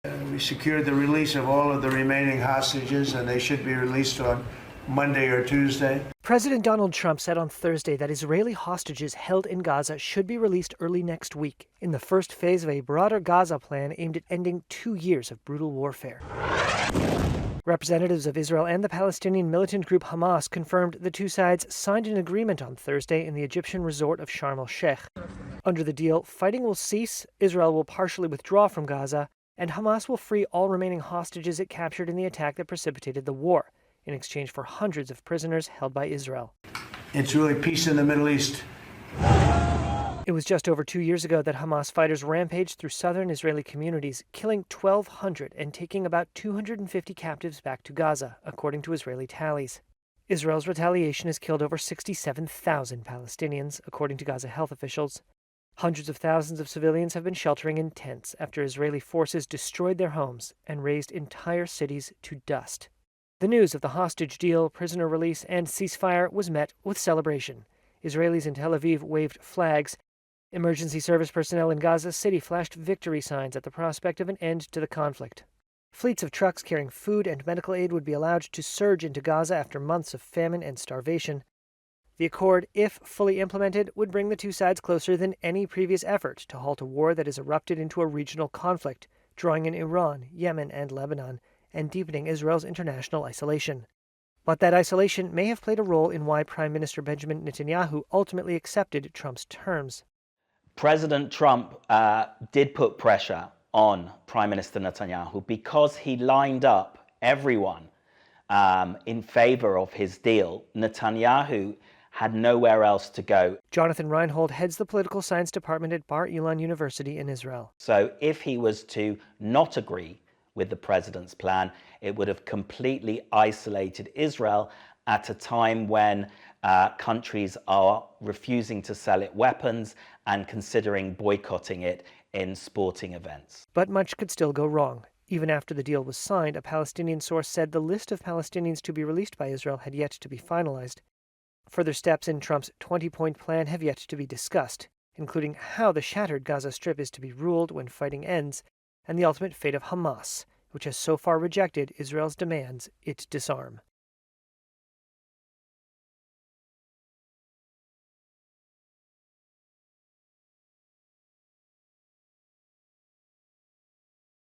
We secured the release of all of the remaining hostages, and they should be released on Monday or Tuesday. President Donald Trump said on Thursday that Israeli hostages held in Gaza should be released early next week, in the first phase of a broader Gaza plan aimed at ending 2 years of brutal warfare. Representatives of Israel and the Palestinian militant group Hamas confirmed the two sides signed an agreement on Thursday in the Egyptian resort of Sharm el-Sheikh. Under the deal, fighting will cease, Israel will partially withdraw from Gaza, and Hamas will free all remaining hostages it captured in the attack that precipitated the war, in exchange for hundreds of prisoners held by Israel. It's really peace in the Middle East. It was just over 2 years ago that Hamas fighters rampaged through southern Israeli communities, killing 1,200 and taking about 250 captives back to Gaza, according to Israeli tallies. Israel's retaliation has killed over 67,000 Palestinians, according to Gaza health officials. Hundreds of thousands of civilians have been sheltering in tents after Israeli forces destroyed their homes and razed entire cities to dust. The news of the hostage deal, prisoner release, and ceasefire was met with celebration. Israelis in Tel Aviv waved flags. Emergency service personnel in Gaza City flashed victory signs at the prospect of an end to the conflict. Fleets of trucks carrying food and medical aid would be allowed to surge into Gaza after months of famine and starvation. The accord, if fully implemented, would bring the two sides closer than any previous effort to halt a war that has erupted into a regional conflict, drawing in Iran, Yemen, and Lebanon, and deepening Israel's international isolation. But that isolation may have played a role in why Prime Minister Benjamin Netanyahu ultimately accepted Trump's terms. President Trump did put pressure on Prime Minister Netanyahu because he lined up everyone in favor of his deal. Netanyahu had nowhere else to go. Jonathan Reinhold heads the political science department at Bar Ilan University in Israel. So if he was to not agree with the president's plan, it would have completely isolated Israel at a time when countries are refusing to sell it weapons and considering boycotting it in sporting events. But much could still go wrong. Even after the deal was signed, a Palestinian source said the list of Palestinians to be released by Israel had yet to be finalized. Further steps in Trump's 20-point plan have yet to be discussed, including how the shattered Gaza Strip is to be ruled when fighting ends, and the ultimate fate of Hamas, which has so far rejected Israel's demands it disarm.